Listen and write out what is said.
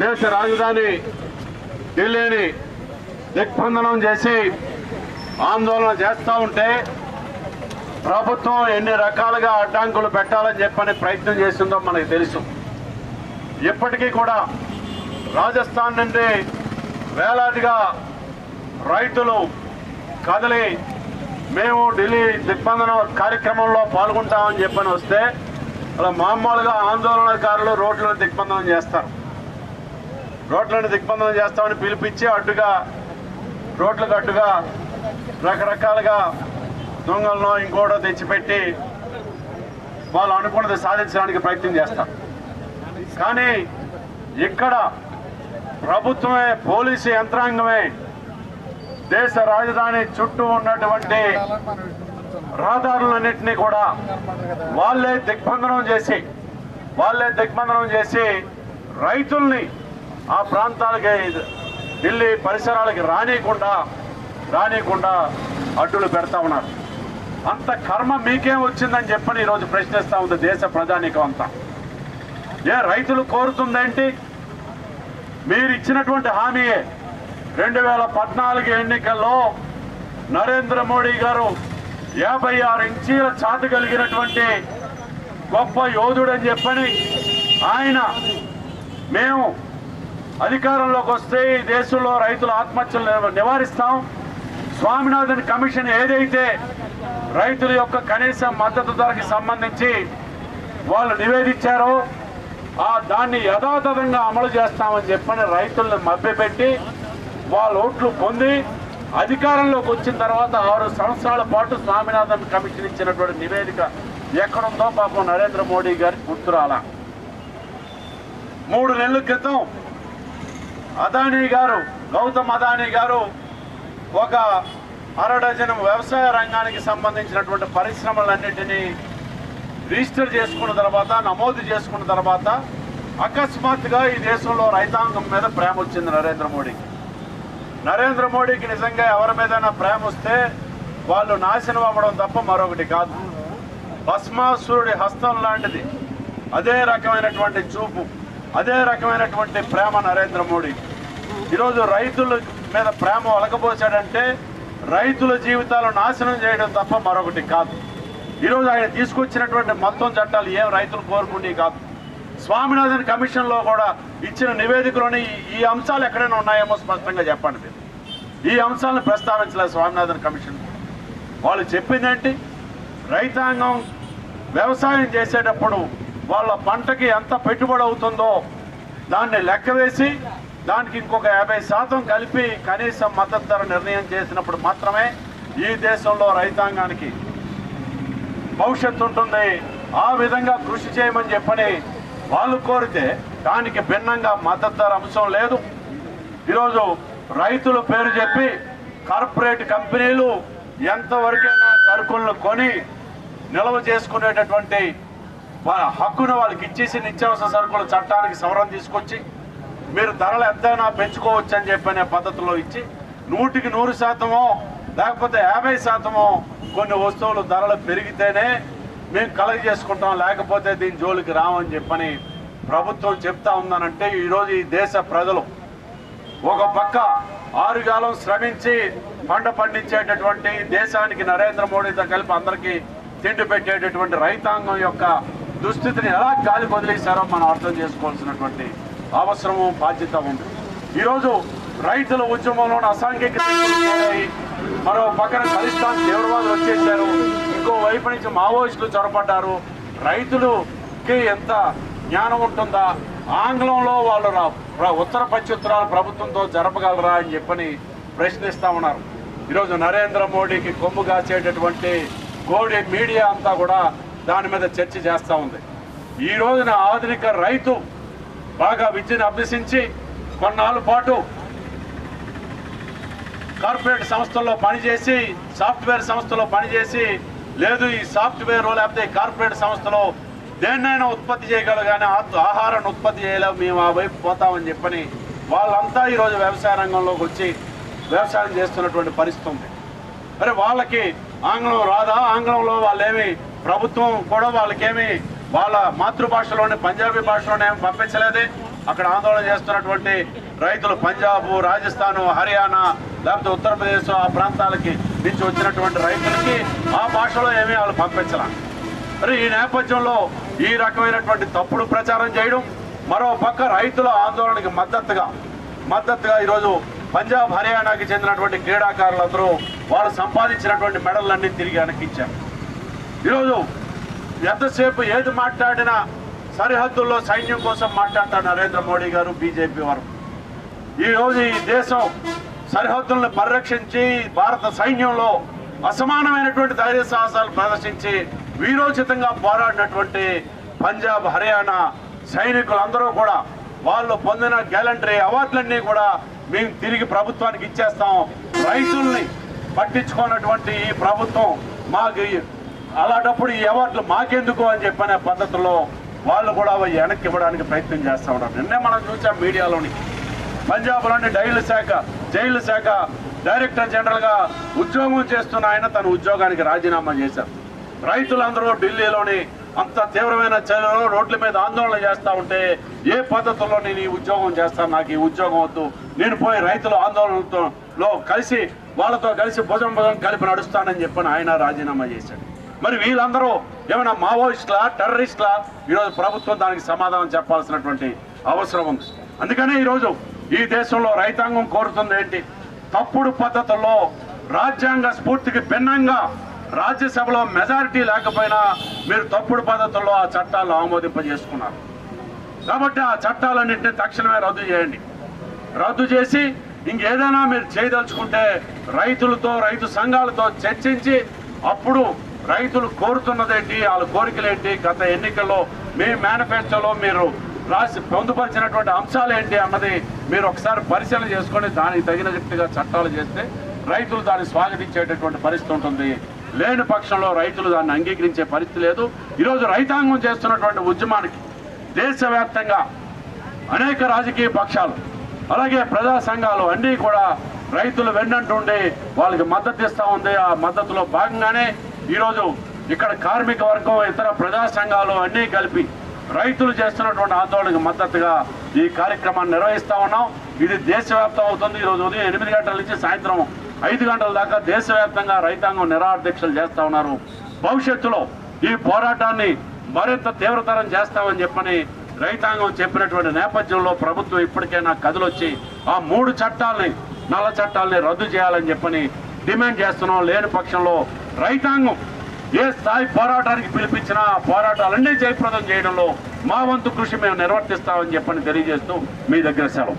దేశ రాజధాని ఢిల్లీని దిగ్బంధనం చేసి ఆందోళన చేస్తూ ఉంటే ప్రభుత్వం ఎన్ని రకాలుగా అడ్డంకులు పెట్టాలని చెప్పని ప్రయత్నం చేసిందో మనకు తెలుసు. ఇప్పటికీ కూడా రాజస్థాన్ నుండి వేలాదిగా రైతులు కదిలి మేము ఢిల్లీ దిగ్బంధన కార్యక్రమంలో పాల్గొంటామని చెప్పని వస్తే అలా మామూలుగా ఆందోళనకారులు రోడ్లను దిగ్బంధనం చేస్తారు. రోడ్లను దిగ్బంధనం చేస్తామని పిలిపించి అడ్డుగా రోడ్లకు అడ్డుగా రకరకాలుగా దొంగలను ఇంకోటో తెచ్చిపెట్టి వాళ్ళు అనుకున్నది సాధించడానికి ప్రయత్నం చేస్తారు. కానీ ఇక్కడ ప్రభుత్వమే, పోలీసు యంత్రాంగమే దేశ రాజధాని చుట్టూ ఉన్నటువంటి రహదారులన్నింటినీ కూడా వాళ్ళే దిగ్బంధనం చేసి రైతుల్ని ఆ ప్రాంతాలకి, ఢిల్లీ పరిసరాలకి రానియకుండా అడ్డులు పెడతా ఉన్నారు. అంత కర్మ మీకేం వచ్చిందని చెప్పని ఈరోజు ప్రశ్నిస్తూ ఉంది దేశ ప్రజానీకం అంతా. రైతులు కోరుతుందేంటి? మీరు ఇచ్చినటువంటి హామీయే 2014 ఎన్నికల్లో నరేంద్ర మోడీ గారు 56 ఇంచీల చాటు కలిగినటువంటి గొప్ప యోధుడని చెప్పని ఆయన, మేము అధికారంలోకి వస్తే ఈ దేశంలో రైతుల ఆత్మహత్యలు నివారిస్తాం, స్వామినాథన్ కమిషన్ ఏదైతే రైతుల యొక్క కనీస మద్దతు ధరకి సంబంధించి వాళ్ళు నివేదించారో దాన్ని యథాతథంగా అమలు చేస్తామని చెప్పని రైతులను మభ్యపెట్టి వాళ్ళ ఓట్లు పొంది అధికారంలోకి వచ్చిన తర్వాత 6 సంవత్సరాల పాటు స్వామినాథన్ కమిషన్ ఇచ్చినటువంటి నివేదిక ఎక్కడుందో పాపం నరేంద్ర మోడీ గారికి గుర్తురాల. 3 నెలల క్రితం గౌతమ్ అదానీ గారు ఒక 1/2 డజన్ వ్యవసాయ రంగానికి సంబంధించినటువంటి పరిశ్రమలన్నింటినీ రిజిస్టర్ చేసుకున్న తర్వాత, నమోదు చేసుకున్న తర్వాత అకస్మాత్తుగా ఈ దేశంలో రైతాంగం మీద ప్రేమ వచ్చింది నరేంద్ర మోడీకి నిజంగా ఎవరి మీదైనా ప్రేమ వస్తే వాళ్ళు నాశనం అవ్వడం తప్ప మరొకటి కాదు. భస్మాసురుడి హస్తం లాంటిది అదే రకమైనటువంటి చూపు, అదే రకమైనటువంటి ప్రేమ నరేంద్ర మోడీ. ఈరోజు రైతుల మీద ప్రేమ ఒలకపోసాడంటే రైతుల జీవితాలు నాశనం చేయడం తప్ప మరొకటి కాదు. ఈరోజు ఆయన తీసుకొచ్చినటువంటి మొత్తం చట్టాలు ఏం రైతులు కోరుకునే కాదు. స్వామినాథన్ కమిషన్లో కూడా ఇచ్చిన నివేదికలోని ఈ అంశాలు ఎక్కడైనా ఉన్నాయేమో స్పష్టంగా చెప్పండి. మీరు ఈ అంశాలను ప్రస్తావించలేదు స్వామినాథన్ కమిషన్. వాళ్ళు చెప్పిందేంటి? రైతాంగం వ్యవసాయం చేసేటప్పుడు వాళ్ళ పంటకి ఎంత పెట్టుబడి అవుతుందో దాన్ని లెక్క వేసి దానికి ఇంకొక 50% కలిపి కనీస మద్దతు ధర నిర్ణయం చేసినప్పుడు మాత్రమే ఈ దేశంలో రైతాంగానికి భవిష్యత్తు ఉంటుంది. ఆ విధంగా కృషి చేయమని చెప్పని వాళ్ళు కోరితే దానికి భిన్నంగా మద్దతు ధర అంశం లేదు. ఈరోజు రైతుల పేరు చెప్పి కార్పొరేట్ కంపెనీలు ఎంతవరకైనా సరుకులను కొని నిల్వ చేసుకునేటటువంటి హక్కును వాళ్ళకి ఇచ్చేసి నిత్యావసర సరుకుల చట్టానికి సవరణ తీసుకొచ్చి మీరు ధరలు ఎంతైనా పెంచుకోవచ్చు అని చెప్పనే పద్ధతిలో ఇచ్చి 100% లేకపోతే 50% కొన్ని వస్తువులు ధరలు పెరిగితేనే మేము కలెక్ట్ చేసుకుంటాం, లేకపోతే దీని జోలికి రామని చెప్పని ప్రభుత్వం చెప్తా ఉందనంటే ఈరోజు ఈ దేశ ప్రజలు ఒక పక్క 6 కాలం శ్రమించి పంట పండించేటటువంటి దేశానికి నరేంద్ర మోడీతో కలిపి అందరికీ తిండి పెట్టేటటువంటి రైతాంగం యొక్క దుస్థితిని ఎలా గాలి వదిలేశారో మనం అర్థం చేసుకోవాల్సినటువంటి అవసరము, బాధ్యత ఉంది. ఈరోజు రైతుల ఉద్యమంలోని అసాంఘిక మరో పక్కన ఖలిస్తాన్ తీవ్రవాదులు వచ్చేసారు, ఇంకో వైపు నుంచి మావోయిస్టులు చొరబడ్డారు. రైతులకి ఎంత జ్ఞానం ఉంటుందా? ఆంగ్లంలో వాళ్ళు ఉత్తర ప్రత్యుత్తరాలు ప్రభుత్వంతో జరపగలరా అని చెప్పని ప్రశ్నిస్తా ఉన్నారు. ఈరోజు నరేంద్ర మోడీకి కొమ్ము కాసేటటువంటి గోడి మీడియా అంతా కూడా దాని మీద చర్చ చేస్తూ ఉంది. ఈ రోజున ఆధునిక రైతు బాగా విద్యను అభ్యసించి కొన్నాళ్ళ పాటు కార్పొరేట్ సంస్థల్లో పనిచేసి, సాఫ్ట్వేర్ సంస్థలో పనిచేసి, లేదు ఈ సాఫ్ట్వేర్ లేకపోతే కార్పొరేట్ సంస్థలో దేన్నైనా ఉత్పత్తి చేయగలరు కానీ ఆహారాన్ని ఉత్పత్తి చేయలేము, మేము ఆ వైపు పోతామని చెప్పని వాళ్ళంతా ఈరోజు వ్యవసాయ రంగంలోకి వచ్చి వ్యవసాయం చేస్తున్నటువంటి పరిస్థితి ఉంది. మరి వాళ్ళకి ఆంగ్లం రాదా? ఆంగ్లంలో వాళ్ళేమి ప్రభుత్వం కూడా వాళ్ళకేమి వాళ్ళ మాతృభాషలోనే పంజాబీ భాషలోనే పంపించలేదే. అక్కడ ఆందోళన చేస్తున్నటువంటి రైతులు పంజాబ్, రాజస్థాన్, హర్యానా లేకపోతే ఉత్తరప్రదేశ్ ఆ ప్రాంతాలకి నుంచి వచ్చినటువంటి రైతులకి ఆ భాషలో ఏమీ వాళ్ళు పంపించాల. మరి ఈ నేపథ్యంలో ఈ రకమైనటువంటి తప్పుడు ప్రచారం చేయడం, మరో పక్క రైతుల ఆందోళనకి మద్దతుగా ఈరోజు పంజాబ్, హర్యానాకి చెందినటువంటి క్రీడాకారులందరూ వాళ్ళు సంపాదించినటువంటి మెడల్లన్నీ తిరిగి వెనక్కిచ్చారు. ఈరోజు ఎంతసేపు ఏది మాట్లాడినా సరిహద్దుల్లో సైన్యం కోసం మాట్లాడతారు నరేంద్ర మోడీ గారు, బీజేపీ వారు. ఈరోజు ఈ దేశం సరిహద్దులను పరిరక్షించి భారత సైన్యంలో అసమానమైనటువంటి ధైర్య సాహసాలు ప్రదర్శించి వీరోచితంగా పోరాడినటువంటి పంజాబ్, హర్యానా సైనికులందరూ కూడా వాళ్ళు పొందిన గ్యాలంటరీ అవార్డులన్నీ కూడా మేము తిరిగి ప్రభుత్వానికి ఇచ్చేస్తాం. రైతుల్ని పట్టించుకున్నటువంటి ఈ ప్రభుత్వం మాకు అలాంటప్పుడు ఈ అవార్డులు మాకెందుకు అని చెప్పనే పద్ధతిలో వాళ్ళు కూడా వెనక్కి ఇవ్వడానికి ప్రయత్నం చేస్తూ ఉన్నారు. నిన్నే మనం చూసాం మీడియాలోని పంజాబ్లోని జైలు శాఖ డైరెక్టర్ జనరల్గా ఉద్యోగం చేస్తున్న ఆయన తన ఉద్యోగానికి రాజీనామా చేశారు. రైతులందరూ ఢిల్లీలోని అంత తీవ్రమైన చర్యలో రోడ్ల మీద ఆందోళన చేస్తూ ఉంటే ఏ పద్ధతుల్లో నేను ఈ ఉద్యోగం చేస్తాను, నాకు ఈ ఉద్యోగం వద్దు, నేను పోయి రైతుల ఆందోళనలో కలిసి వాళ్ళతో కలిసి భుజం కలిపి నడుస్తానని చెప్పని ఆయన రాజీనామా చేశాడు. మరి వీళ్ళందరూ ఏమైనా మావోయిస్టులా, టెర్రరిస్టులా? ఈరోజు ప్రభుత్వం దానికి సమాధానం చెప్పాల్సినటువంటి అవసరం ఉంది. అందుకనే ఈరోజు ఈ దేశంలో రైతాంగం కోరుతుంది ఏంటి? తప్పుడు పద్ధతుల్లో రాజ్యాంగ స్ఫూర్తికి భిన్నంగా రాజ్యసభలో మెజారిటీ లేకపోయినా మీరు తప్పుడు పద్ధతుల్లో ఆ చట్టాలను ఆమోదింపజేసుకున్నారు. కాబట్టి ఆ చట్టాలన్నింటినీ తక్షణమే రద్దు చేయండి. రద్దు చేసి ఇంకేదైనా మీరు చేయదలుచుకుంటే రైతులతో, రైతు సంఘాలతో చర్చించి అప్పుడు రైతులు కోరుతున్నదేంటి, వాళ్ళ కోరికలేంటి, గత ఎన్నికల్లో మీ మేనిఫెస్టోలో మీరు రాసి పొందుపరిచినటువంటి అంశాలు ఏంటి అన్నది మీరు ఒకసారి పరిశీలన చేసుకొని దానికి తగినట్టుగా చట్టాలు చేస్తే రైతులు దాన్ని స్వాగతించేటటువంటి పరిస్థితి ఉంటుంది. లేని పక్షంలో రైతులు దాన్ని అంగీకరించే పరిస్థితి లేదు. ఈరోజు రైతాంగం చేస్తున్నటువంటి ఉద్యమానికి దేశవ్యాప్తంగా అనేక రాజకీయ పక్షాలు అలాగే ప్రజా సంఘాలు అన్నీ కూడా రైతులు వెన్నంటుండి వాళ్ళకి మద్దతు ఇస్తూ ఉంది. ఆ మద్దతులో భాగంగానే ఈరోజు ఇక్కడ కార్మిక వర్గం, ఇతర ప్రజా సంఘాలు అన్నీ కలిపి రైతులు చేస్తున్నటువంటి ఆందోళనకు మద్దతుగా ఈ కార్యక్రమాన్ని నిర్వహిస్తా ఉన్నాం. ఇది దేశవ్యాప్తం అవుతుంది. ఈరోజు ఉదయం 8 గంటల నుంచి సాయంత్రం 5 గంటల దాకా దేశవ్యాప్తంగా రైతాంగం నిరాహారదీక్షలు చేస్తా ఉన్నారు. భవిష్యత్తులో ఈ పోరాటాన్ని మరింత తీవ్రతరం చేస్తామని చెప్పని రైతాంగం చెప్పినటువంటి నేపథ్యంలో ప్రభుత్వం ఇప్పటికైనా కదిలొచ్చి ఆ 3 చట్టాలని, నల్ల చట్టాలని రద్దు చేయాలని చెప్పని డిమాండ్ చేస్తున్నాం. లేని పక్షంలో రైతాంగం ఏ స్థాయి పోరాటానికి పిలిపించినా ఆ పోరాటాలన్నీ జయప్రదం చేయడంలో మా వంతు కృషి మేము నిర్వర్తిస్తామని చెప్పని తెలియజేస్తూ మీ దగ్గర సెలవు.